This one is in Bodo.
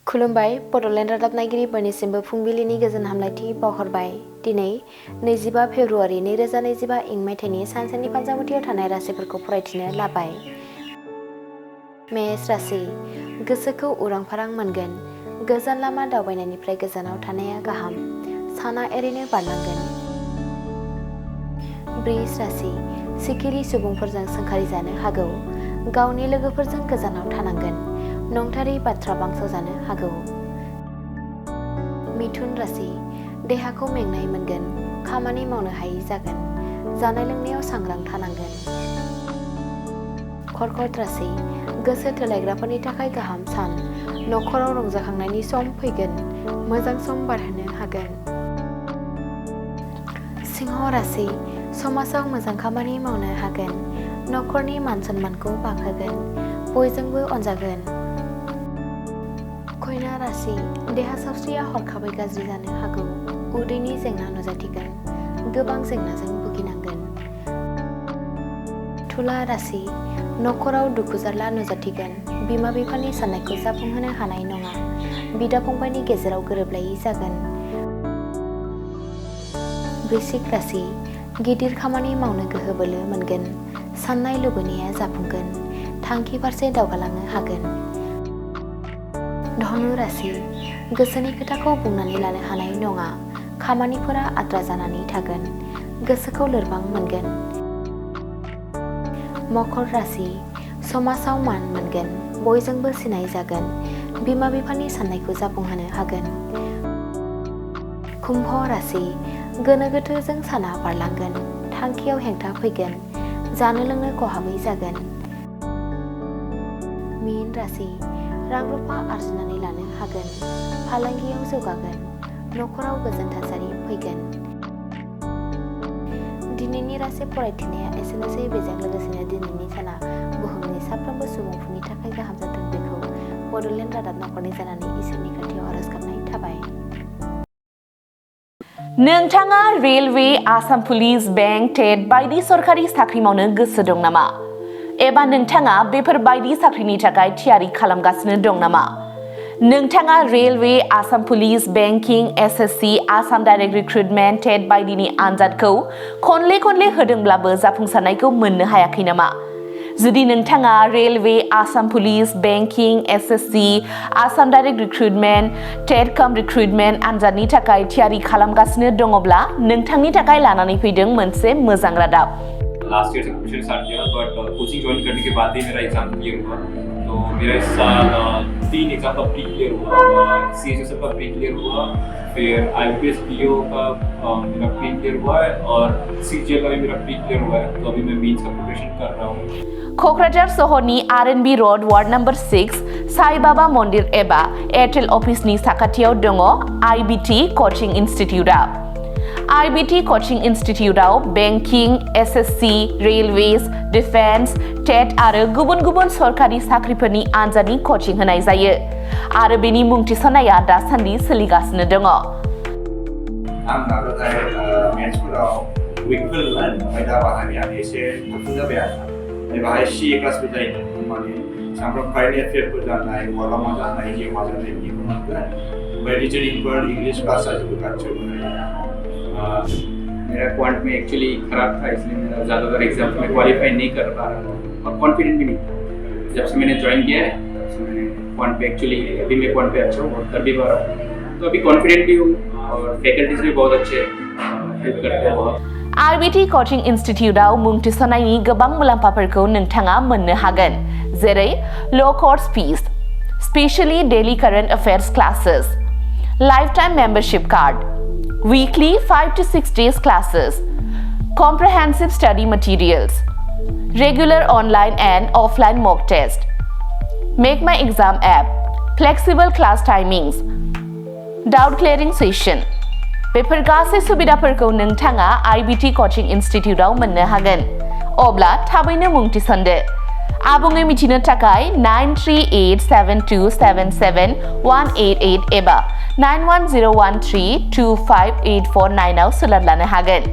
खुलुमबाय बड'लेण्ड रादाब नायगिरिफोरनिसिमबो फुंबिलिनि गोजोन हामलायथि बावहरबाय। दिनै 25 फेब्रुआरि 2025 इं मायथाइनि सानसेनि फानजामुथियाव थानाय राशिफोरखौ फरायथिनो लाबाय। मेष राशि गोसोखौ उरां फारां मोनगोन। गोजान लामा दावबायनायनिफ्राय गोजानाव थानाया गाहाम। साना ओरैनो बारलांगोन। वृष राशि सिखिरि सुबुंफोरजों सोंखारिजानो हागौ। गावनि लोगोफोरजों गोजानाव थानांगोन। नंथारै बाथ्रा बांसावजानो हागौ। मिथुन राशि देहाखौ मेंनाय मोनगोन। खामानि मावनो हायै जागोन। जानाय लोंनायाव सांग्रां थानांगोन। कर्कट राशि गोसो थोलायग्राफोरनि थाखाय गाहाम सान। नखराव रंजाखांनायनि सम फैगोन। मोजां सम बारहोनो हागोन। सिंह राशि समाजाव मोजां खामानि मावनो हागोन। नखरनि मान सन्मानखौ बांहोगोन। बयजोंबो अनजागोन। कन्या राशि देहा सावस्रिया हरखाबै गाज्रि जानो हागौ। उदैनि जेंना नुजाथिगोन। गोबां जेंनाजों भुगिनांगोन। तुला राशि नखराव दुखु जारला नुजाथिगोन। बिमा बिफानि साननायखौ जाफुंहोनो हानाय नङा। बिदा फंबायनि गेजेराव गोरोबलायै जागोन। वृश्चिक राशि गिदिर खामानि मावनो गोहो बोलो मोनगोन। साननाय लुबैनाया जाफुंगोन। थांखि फारसे दावगालांनो हागोन। धनु राशि गोसोनि खोथाखौ बुंनानै लानो हानाय नङा। खामानिफोरा आद्रा जानानै थागोन। गोसोखौ लोरबां मोनगोन। मकर राशि समाजाव मान मोनगोन। बयजोंबो सिनाय जागोन। बिमा बिफानि साननायखौ जाफुंहोनो हागोन। कुम्भ राशि गोनो गोथोजों साना बारलांगोन। थांखियाव हेंथा फैगोन। जानो लोंनो खहाबै जागोन। मीन राशि रां रुफा आरजिनानै लानो हागोन। फालांगियाव जौगागोन। नखराव गोजोन थासारि फैगोन। दिनैनि राशि फरायथिनाया एसेनोसै। बेजों लोगोसेनो दिनैनि साना बुहुमनि साफ्रोमबो सुबुंफोरनि थाखाय गाहाम जाथों बेखौ बड'लेण्ड रादाब नखरनि जानानै इसोरनि खाथियाव आरज गाबनाय थाबाय। नोंथाङा रेलवे, आसाम पुलिस, बेंक, टेट बायदि सरकारि साख्रि मावनो गोसो दं नामा? एबा नोंथाङा बेफोर बायदि साख्रिनि थाखाय थियारि खालामगासिनो दं नामा? नोंथाङा railway, Assam police, banking, SSC, Assam direct recruitment, TET बायदिनि आनजादखौ खनले होदोंब्लाबो जाफुंसारनायखौ मोननो हायाखै नामा? जुदि नोंथाङा railway, Assam police, banking, SSC, Assam direct recruitment, TET cum recruitment आनजादनि थाखाय थियारि खालामगासिनो दङब्ला नोंथांनि थाखाय लानानै फैदों मोनसे मोजां रादाब। लास्ट ईयर से प्रिपरेशन स्टार्ट किया बट कोचिंग ज्वाइन करने के बाद ही मेरा एग्जाम क्लियर हुआ। तो मेरा इस साल 3 एग्जाम का प्री क्लियर हुआ। CHSL का प्री क्लियर हुआ, फिर IPS PO का मेरा प्री क्लियर हुआ है और CGL का भी मेरा प्री क्लियर हुआ है। तो अभी मैं मेंस का प्रिपरेशन कर रहा हूँ। क'क्राझार सहरनि RNB road ward number 6 Sai Baba मन्दिर एबा एयारटेल अफिसनि साखाथियाव दङ IBT कचिं इनस्टिट्यूटआ। IBT कचिं इनस्टिट्यूटआव banking, SSC, railways, defence, TET आरो गुबुन सरकारि साख्रिफोरनि आनजादनि कचिं होनाय जायो आरो बेनि मुं थिसननाया दासान्दि सोलिगासिनो दङ। आं नाजानाय मेथ्सफोराव उइकफोरमोन ओमफ्राय दा बाहायनाया एसे थाबसिन जाबाय आरो बाहाय CA क्लासबो जायो माने सामफ्राम कारेन्ट एफेयारफोर जानाय वार्डआव मा जानाय जिउ मा जानाय बेखौ मोनगोन ओमफ्राय रिजनिंफोर इंग्लिश क्लास जाजोबो गासैबो। मेरा क्वांट में एक्चुअली खराब था इसलिए मेरा ज़्यादातर एग्जाम में क्वालिफाई नहीं कर पा रहा था और कॉन्फिडेंट भी नहीं था। जब से मैंने ज्वाइन किया है तब से मैंने क्वांट पे एक्चुअली अभी मैं क्वांट पे अच्छा हूँ और कर भी पा रहा हूँ। तो अभी कॉन्फिडेंट भी हूँ और फैकल्टीज भी बहुत अच्छे हेल्प करते हैं बहुत। IBT कचिं इनस्टिट्यूटआव मुं थिसननायनि गोबां मुलाम्फाफोरखौ नोंथाङा मोननो हागोन जेरै ल' course fees, specially daily current affairs classes, lifetime membership card, weekly 5 to 6 days classes, comprehensive study materials, regular online and offline mock test, Make My Exam app, flexible class timings, doubt clearing session। बेफोर गासै सुबिदाफोरखौ नोंथाङा IBT कचिं इनस्टिट्यूटआव मोननो हागोन। अब्ला थाबैनो मुं थिसनदो। आबुङै मिथिनो थाखाय 9387277188 एबा 9101325849 आव सोलाद लानो हागोन।